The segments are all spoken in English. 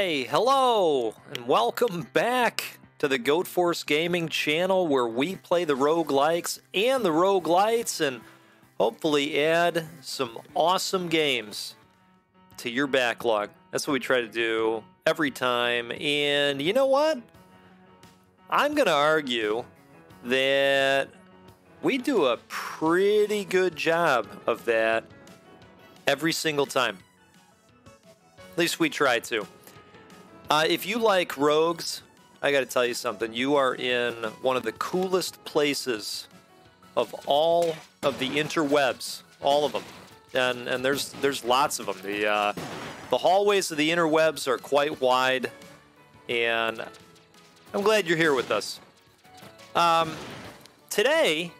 Hi, hello, and welcome back to the Goat Force Gaming channel where we play the roguelikes and the roguelites and hopefully add some awesome games to your backlog. That's what we try to do every time. And you know what? I'm going to argue that we do a pretty good job of that every single time. At least we try to. If you like rogues, I got to tell you something. You are in one of the coolest places of all of the interwebs, all of them, and there's lots of them. The hallways of the interwebs are quite wide, and I'm glad you're here with us. Today,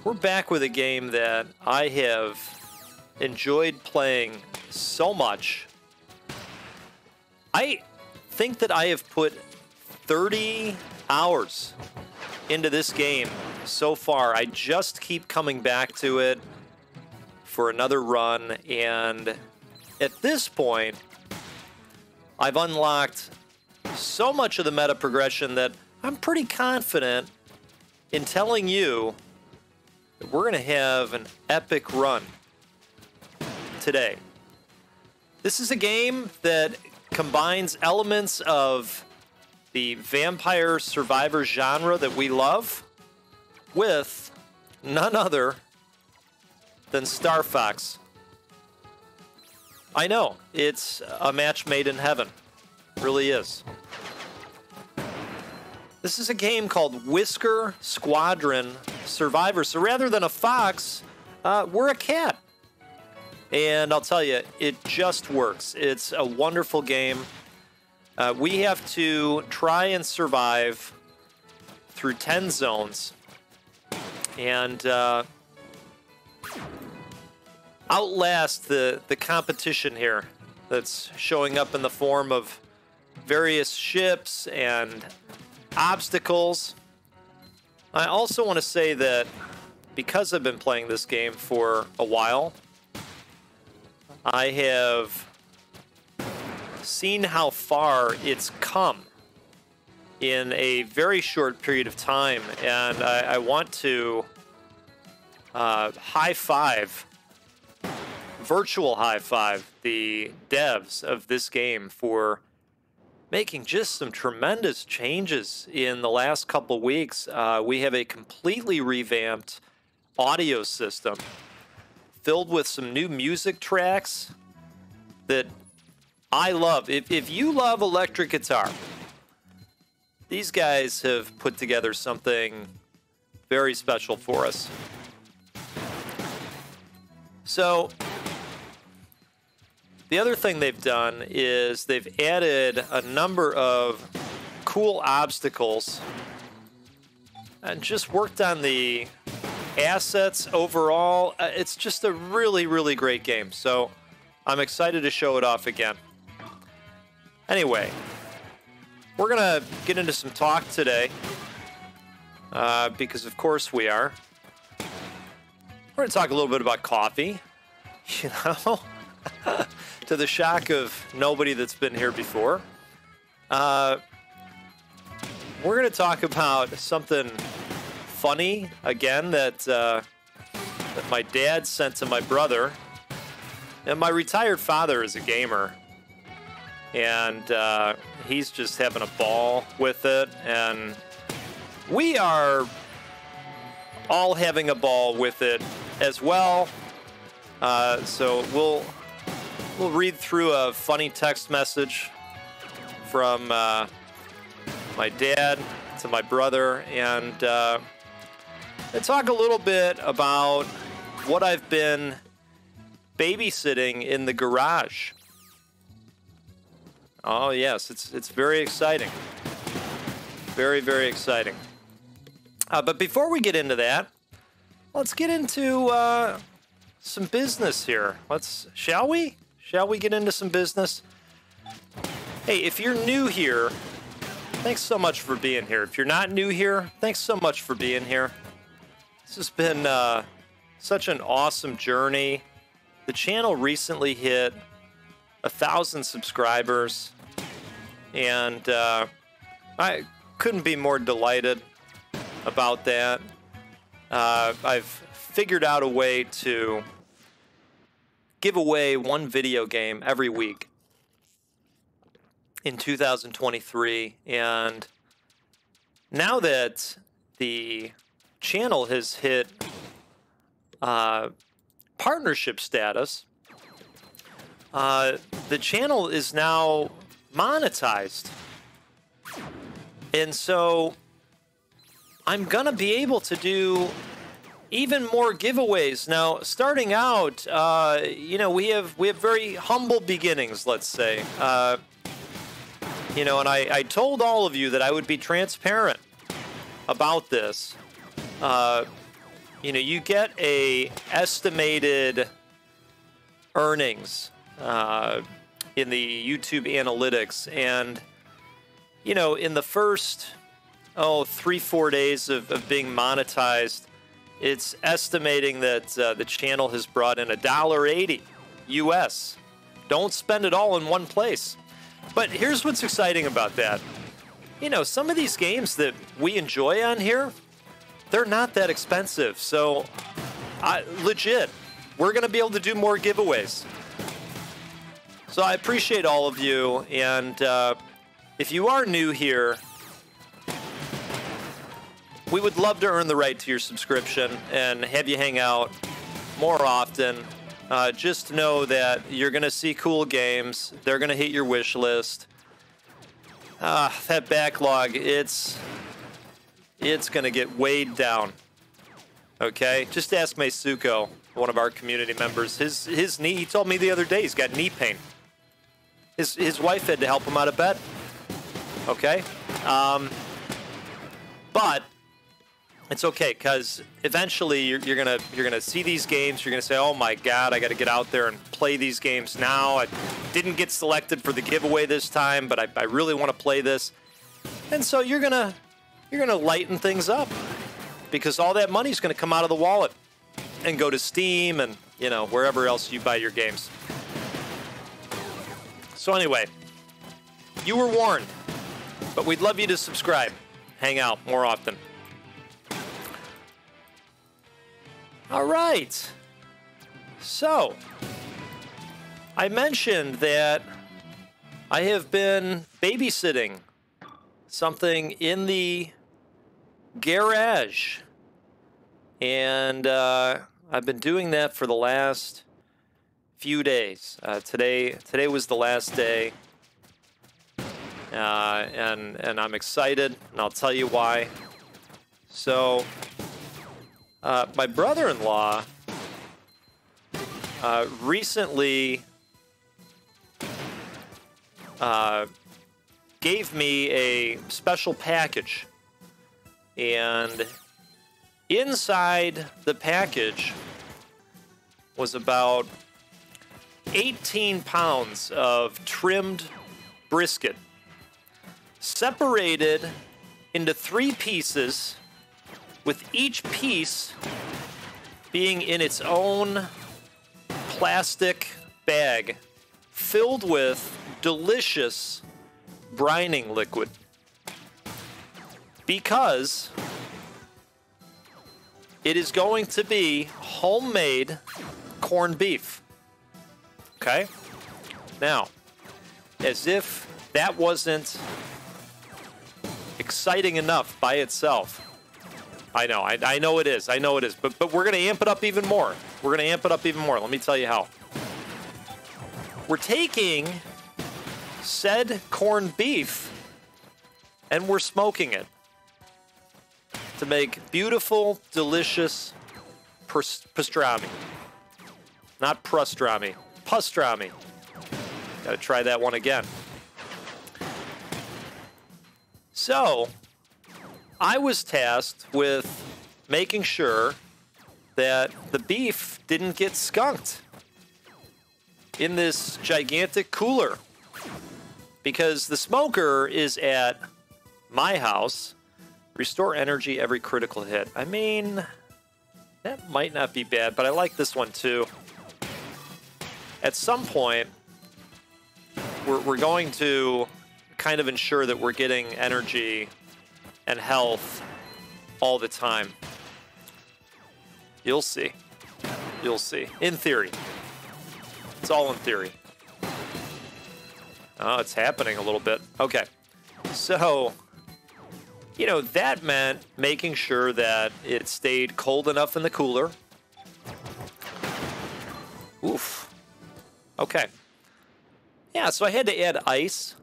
we're back with a game that I have enjoyed playing so much. I think that I have put 30 hours into this game so far. I just keep coming back to it for another run, and at this point, I've unlocked so much of the meta progression that I'm pretty confident in telling you that we're going to have an epic run today. This is a game that combines elements of the vampire survivor genre that we love with none other than Star Fox. I know, it's a match made in heaven. It really is. This is a game called Whisker Squadron Survivor. So rather than a fox, we're a cat. And I'll tell you, it just works. It's a wonderful game. We have to try and survive through 10 zones and outlast the competition here that's showing up in the form of various ships and obstacles. I also want to say that because I've been playing this game for a while, I have seen how far it's come in a very short period of time, and I want to virtual high five the devs of this game for making just some tremendous changes in the last couple weeks. We have a completely revamped audio system filled with some new music tracks that I love. If you love electric guitar, these guys have put together something very special for us. So, the other thing they've done is they've added a number of cool obstacles and just worked on the assets overall. It's just a really, really great game. So I'm excited to show it off again. Anyway, we're going to get into some talk today because of course we are. We're going to talk a little bit about coffee, you know, to the shock of nobody that's been here before. We're going to talk about something funny again that my dad sent to my brother. And my retired father is a gamer, and he's just having a ball with it, and we are all having a ball with it as well. So we'll read through a funny text message from my dad to my brother, and talk a little bit about what I've been babysitting in the garage. Oh yes, it's very exciting. Very, very exciting. But before we get into that, let's get into some business here. Shall we? Shall we get into some business? Hey, if you're new here, thanks so much for being here. If you're not new here, thanks so much for being here. This has been such an awesome journey. The channel recently hit 1,000 subscribers, And I couldn't be more delighted about that. I've figured out a way to give away one video game every week in 2023. And now that the channel has hit partnership status, the channel is now monetized. And so I'm going to be able to do even more giveaways. Now, starting out, you know, we have very humble beginnings, let's say. You know, and I told all of you that I would be transparent about this. You know, you get a estimated earnings in the YouTube analytics, and you know, in the first 3-4 days of being monetized, it's estimating that the channel has brought in $1.80 US. Don't spend it all in one place. But here's what's exciting about that. You know, some of these games that we enjoy on here, they're not that expensive. So, legit, we're going to be able to do more giveaways. So I appreciate all of you. And if you are new here, we would love to earn the right to your subscription and have you hang out more often. Just know that you're going to see cool games. They're going to hit your wish list. That backlog, it's going to get weighed down. Okay? Just ask Meisuko, one of our community members. His knee, he told me the other day he's got knee pain. His wife had to help him out of bed. Okay? But it's okay, because eventually you're gonna see these games. You're gonna say, "Oh my God, I got to get out there and play these games now." I didn't get selected for the giveaway this time, but I really want to play this. And so you're gonna lighten things up, because all that money's gonna come out of the wallet and go to Steam and, you know, wherever else you buy your games. So anyway, you were warned, but we'd love you to subscribe, hang out more often. All right. So, I mentioned that I have been babysitting something in the garage. And I've been doing that for the last few days. Today was the last day. And I'm excited, and I'll tell you why. So, my brother-in-law recently gave me a special package, and inside the package was about 18 pounds of trimmed brisket, separated into 3 pieces, with each piece being in its own plastic bag filled with delicious brining liquid. Because it is going to be homemade corned beef. Okay? Now, as if that wasn't exciting enough by itself. I know it is. But we're going to amp it up even more. Let me tell you how. We're taking said corned beef and we're smoking it to make beautiful, delicious pastrami. Not pastrami. Pastrami. Got to try that one again. So, I was tasked with making sure that the beef didn't get skunked in this gigantic cooler, because the smoker is at my house. Restore energy every critical hit. I mean, that might not be bad, but I like this one too. At some point, we're going to kind of ensure that we're getting energy and health all the time. You'll see. You'll see. In theory. It's all in theory. Oh, it's happening a little bit. Okay. So, you know, that meant making sure that it stayed cold enough in the cooler. Oof. Okay. Yeah, so I had to add ice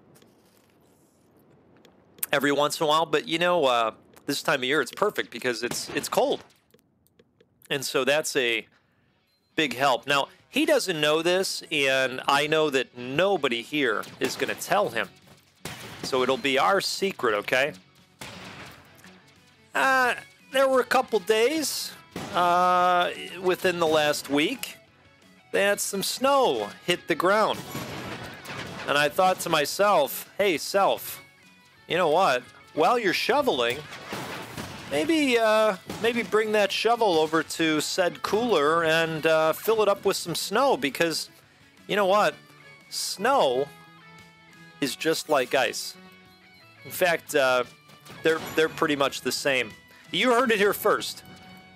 every once in a while, but you know, this time of year it's perfect because it's cold. And so that's a big help. Now, he doesn't know this, and I know that nobody here is going to tell him. So it'll be our secret, okay? There were a couple days within the last week that some snow hit the ground. And I thought to myself, hey, self, you know what? While you're shoveling, maybe bring that shovel over to said cooler and fill it up with some snow, because you know what? Snow is just like ice. In fact, they're pretty much the same. You heard it here first.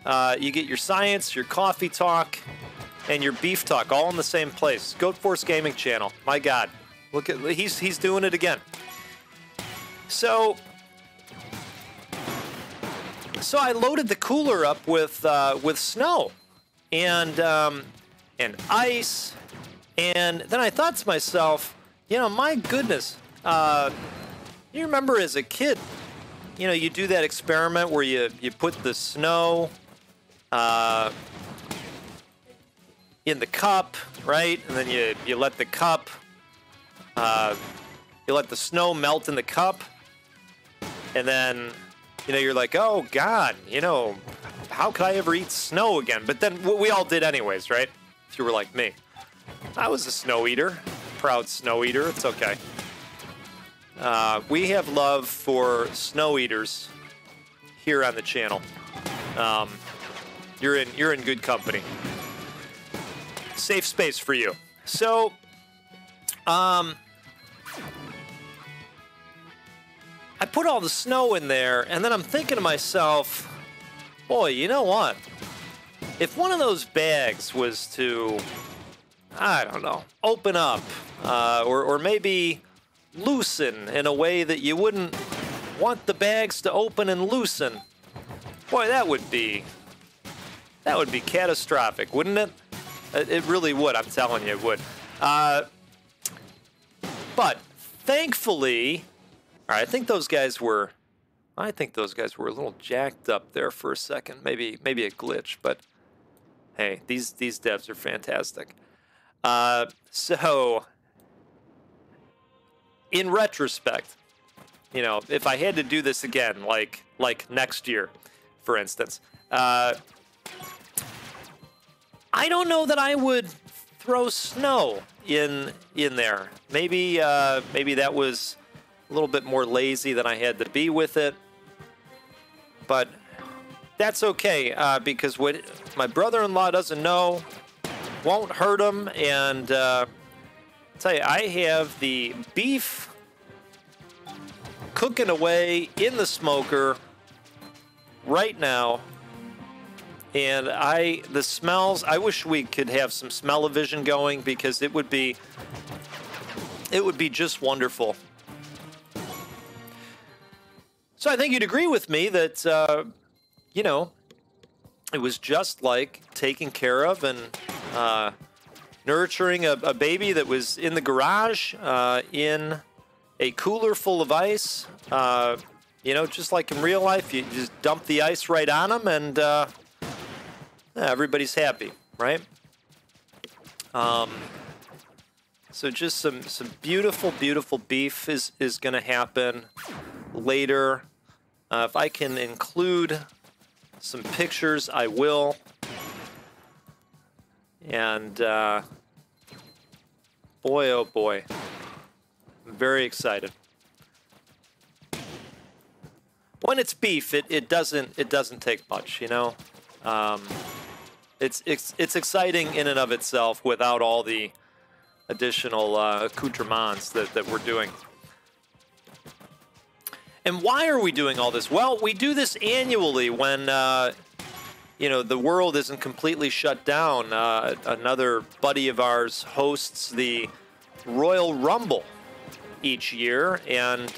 You get your science, your coffee talk, and your beef talk all in the same place. Goat Force Gaming Channel. My God, look at he's doing it again. So I loaded the cooler up with snow and ice, and then I thought to myself, you know, my goodness, you remember as a kid, you know, you do that experiment where you put the snow in the cup, right, and then you let the cup, you let the snow melt in the cup, and then, you know, you're like, oh, God, you know, how could I ever eat snow again? But then we all did anyways, right? If you were like me. I was a snow eater. Proud snow eater. It's okay. We have love for snow eaters here on the channel. You're in good company. Safe space for you. So, I put all the snow in there, and then I'm thinking to myself, boy, you know what? If one of those bags was to, I don't know, open up, or maybe loosen in a way that you wouldn't want the bags to open and loosen, boy, that would be catastrophic, wouldn't it? It really would. I'm telling you, it would. But thankfully, all right, I think those guys were a little jacked up there for a second. Maybe a glitch, but hey, these devs are fantastic. So in retrospect, you know, if I had to do this again, like next year, for instance, I don't know that I would throw snow in there. Maybe that was a little bit more lazy than I had to be with it, but that's okay, because what my brother-in-law doesn't know won't hurt him. And tell you, I have the beef cooking away in the smoker right now, and the smells, I wish we could have some smell-o-vision going, because it would be just wonderful. So I think you'd agree with me that, you know, it was just like taking care of and nurturing a baby that was in the garage in a cooler full of ice. You know, just like in real life, you just dump the ice right on them, and everybody's happy, right? So just some beautiful, beautiful beef is going to happen later. If I can include some pictures, I will. And boy, oh boy, I'm very excited. When it's beef, it doesn't take much, you know. It's exciting in and of itself without all the additional accoutrements that we're doing. And why are we doing all this? Well, we do this annually when, you know, the world isn't completely shut down. Another buddy of ours hosts the Royal Rumble each year, and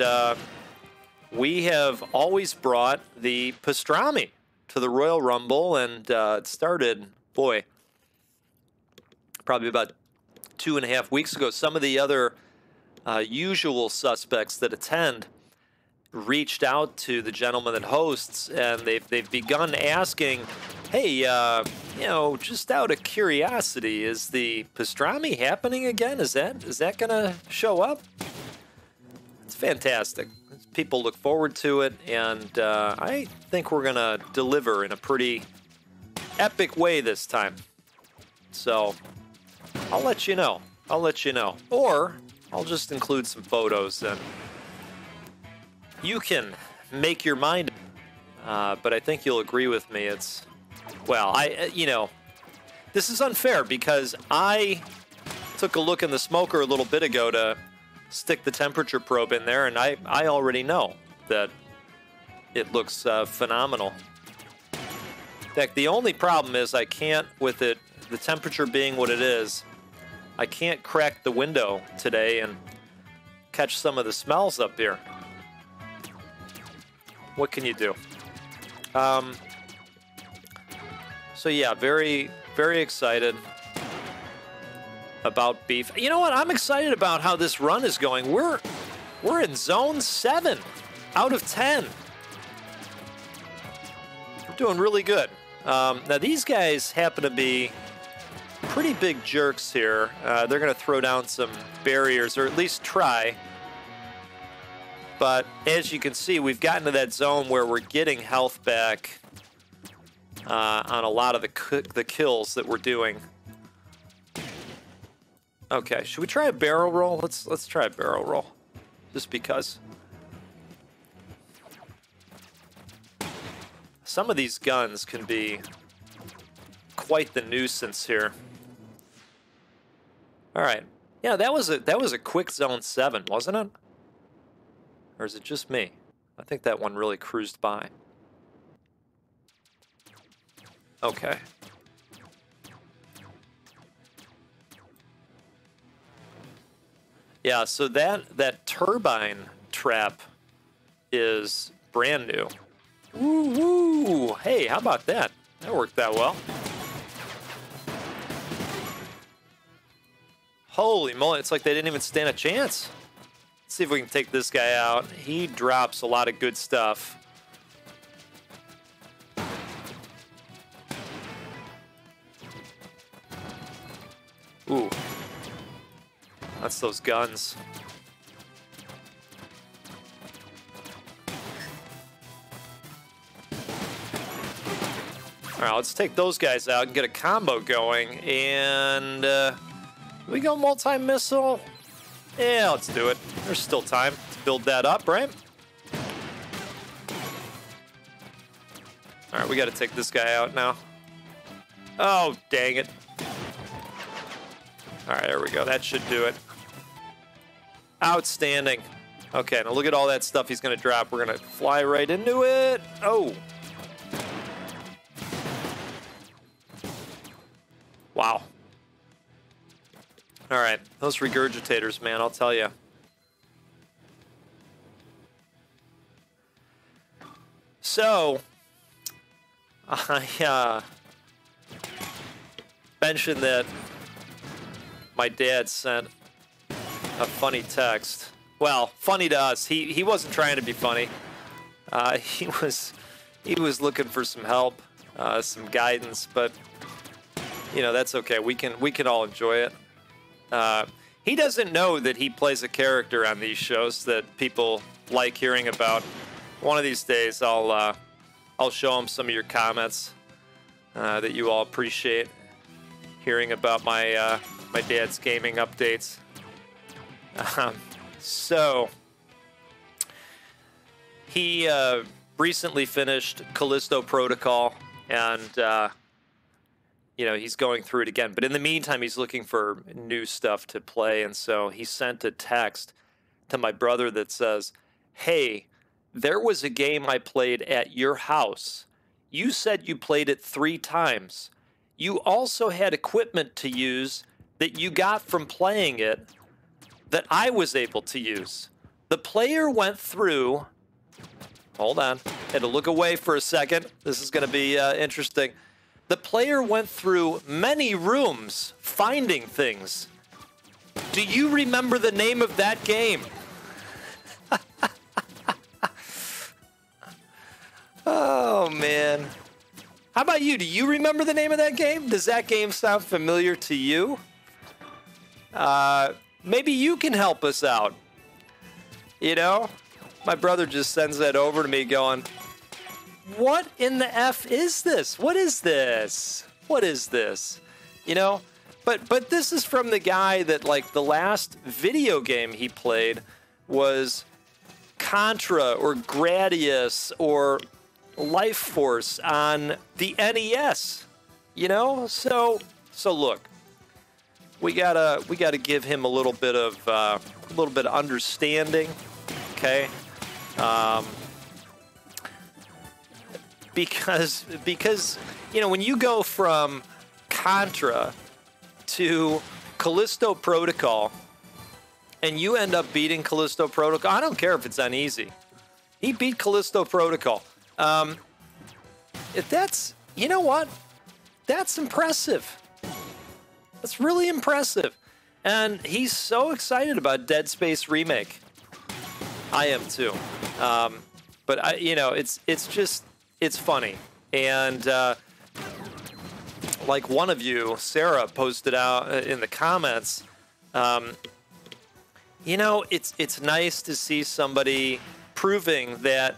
we have always brought the pastrami to the Royal Rumble, and it started, boy, probably about 2.5 weeks ago. Some of the other usual suspects that attend reached out to the gentleman that hosts, and they've begun asking, hey, you know, just out of curiosity, is the pastrami happening again? Is that gonna show up? It's fantastic. People look forward to it, and I think we're gonna deliver in a pretty epic way this time. So I'll let you know. I'll let you know, or I'll just include some photos and you can make your mind, but I think you'll agree with me. It's, well, you know, this is unfair because I took a look in the smoker a little bit ago to stick the temperature probe in there, and I already know that it looks phenomenal. In fact, the only problem is I can't, with it, the temperature being what it is, I can't crack the window today and catch some of the smells up here. What can you do? So yeah, very, very excited about beef. You know what? I'm excited about how this run is going. We're in zone 7 out of 10. We're doing really good. Now these guys happen to be pretty big jerks here. They're going to throw down some barriers, or at least try. But as you can see, we've gotten to that zone where we're getting health back on a lot of the kills that we're doing. Okay, should we try a barrel roll? Let's try a barrel roll, just because. Some of these guns can be quite the nuisance here. All right, yeah, that was a quick zone 7, wasn't it? Or is it just me? I think that one really cruised by. Okay. Yeah, so that turbine trap is brand new. Woo woo! Hey, how about that? That worked that well. Holy moly, it's like they didn't even stand a chance. Let's see if we can take this guy out. He drops a lot of good stuff. Ooh. That's those guns. All right, let's take those guys out and get a combo going. And we go multi-missile. Yeah, let's do it. There's still time to build that up, right? All right, we got to take this guy out now. Oh, dang it. All right, there we go. That should do it. Outstanding. Okay, now look at all that stuff he's going to drop. We're going to fly right into it. Oh. Wow. All right, those regurgitators, man, I'll tell you. So, I mentioned that my dad sent a funny text. Well, funny to us. He wasn't trying to be funny. He was looking for some help, some guidance, but you know, that's okay. We can all enjoy it. He doesn't know that he plays a character on these shows that people like hearing about. One of these days, I'll show him some of your comments that you all appreciate hearing about my my dad's gaming updates. So he recently finished Callisto Protocol, and you know, he's going through it again. But in the meantime, he's looking for new stuff to play, and so he sent a text to my brother that says, "Hey, there was a game I played at your house. You said you played it 3 times. You also had equipment to use that you got from playing it that I was able to use. The player went through... Hold on. Had to look away for a second. This is going to be interesting. The player went through many rooms finding things. Do you remember the name of that game? Oh, man. How about you? Do you remember the name of that game? Does that game sound familiar to you? Maybe you can help us out. You know? My brother just sends that over to me going, what in the F is this? What is this? What is this? You know? But this is from the guy that, like, the last video game he played was Contra or Gradius or Life Force on the NES. You know? So look, we gotta give him a little bit of understanding, okay? Because you know, when you go from Contra to Callisto Protocol and you end up beating Callisto Protocol, I don't care if it's on easy. He beat Callisto Protocol. If that's, you know what? That's impressive. That's really impressive. And he's so excited about Dead Space Remake. I am too. But you know, it's funny. And like one of you, Sarah, posted out in the comments, you know, it's nice to see somebody proving that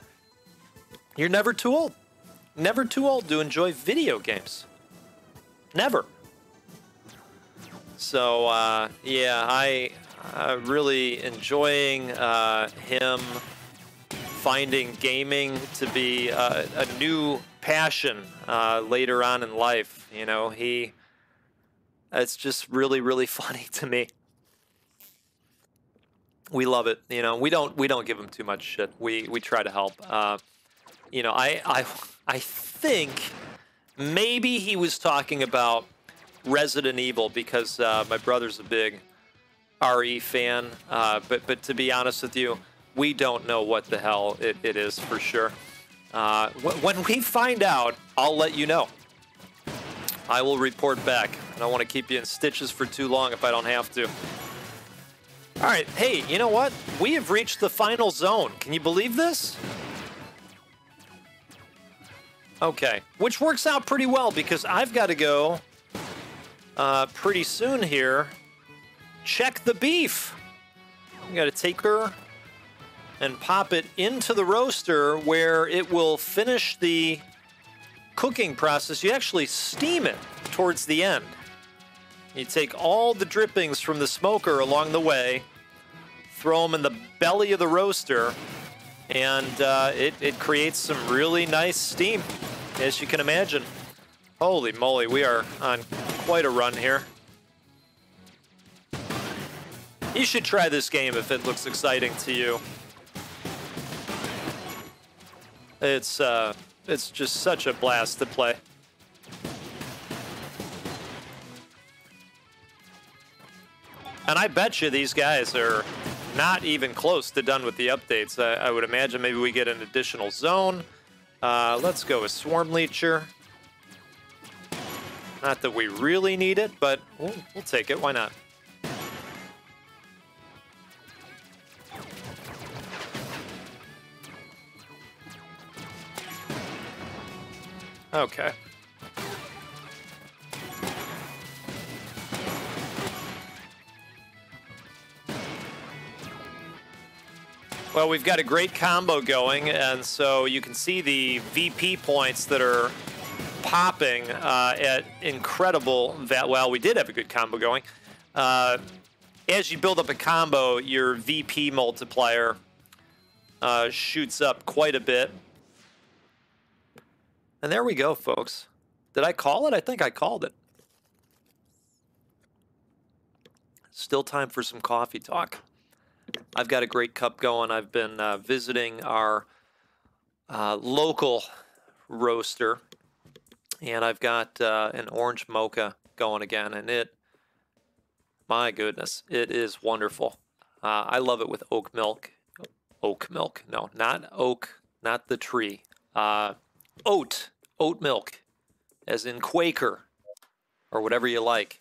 you're never too old. Never too old to enjoy video games. Never. So, yeah, I really enjoying him finding gaming to be a new passion later on in life. You know, it's just really, really funny to me. We love it. You know, we don't give him too much shit. We try to help. You know, I think maybe he was talking about Resident Evil because my brother's a big RE fan. But to be honest with you, we don't know what the hell it is for sure. When we find out, I'll let you know. I will report back. I don't want to keep you in stitches for too long if I don't have to. All right, hey, you know what? We have reached the final zone. Can you believe this? Okay, which works out pretty well because I've got to go pretty soon here. Check the beef. I got to take her and pop it into the roaster where it will finish the cooking process. You actually steam it towards the end. You take all the drippings from the smoker along the way, throw them in the belly of the roaster, and it creates some really nice steam, as you can imagine. Holy moly, we are on quite a run here. You should try this game if it looks exciting to you. It's just such a blast to play. And I bet you these guys are not even close to done with the updates. I would imagine maybe we get an additional zone. Let's go with Swarm Leecher. Not that we really need it, but we'll take it. Why not? Okay. Well, we've got a great combo going, and so you can see the VP points that are popping at incredible well, we did have a good combo going. As you build up a combo, your VP multiplier shoots up quite a bit. And there we go, folks. Did I call it? I think I called it. Still time for some coffee talk. I've got a great cup going. I've been visiting our local roaster. And I've got an orange mocha going again. And my goodness, it is wonderful. I love it with oat milk. Oat milk. No, not oak, not the tree. Oat milk, as in Quaker, or whatever you like.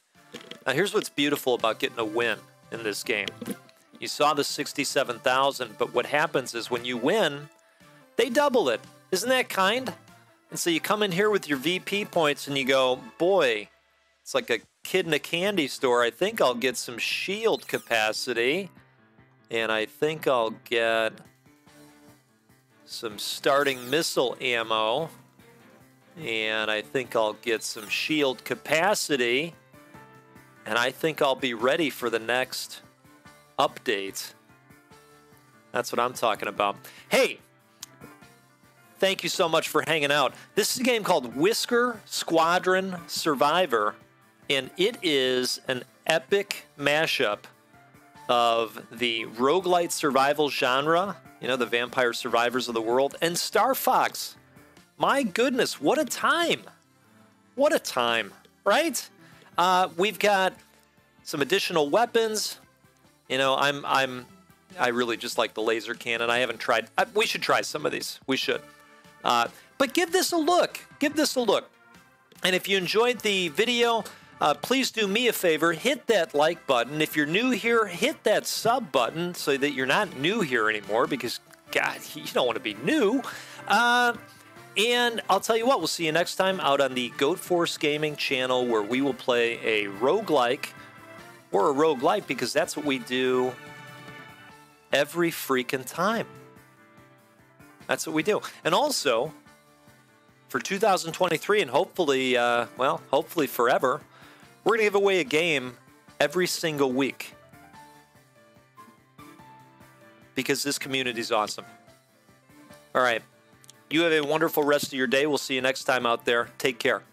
Now, here's what's beautiful about getting a win in this game. You saw the 67,000, but what happens is when you win, they double it. Isn't that kind? And so you come in here with your VP points and you go, boy, it's like a kid in a candy store. I think I'll get some shield capacity, and I think I'll get some starting missile ammo, and I think I'll get some shield capacity, and I think I'll be ready for the next update. That's what I'm talking about. Hey, thank you so much for hanging out. This is a game called Whisker Squadron Survivor, and it is an epic mashup of the roguelite survival genre, you know, the vampire survivors of the world, and Star Fox. My goodness, what a time. What a time, right? We've got some additional weapons. You know, I really just like the laser cannon. I haven't tried. We should try some of these. We should. But give this a look. Give this a look. And if you enjoyed the video, please do me a favor. Hit that like button. If you're new here, hit that sub button so that you're not new here anymore, because, God, you don't want to be new. And I'll tell you what, we'll see you next time out on the Goat Force Gaming channel, where we will play a roguelike or a roguelite, because that's what we do every freaking time. That's what we do. And also, for 2023, and hopefully, hopefully forever, we're going to give away a game every single week, because this community is awesome. All right. You have a wonderful rest of your day. We'll see you next time out there. Take care.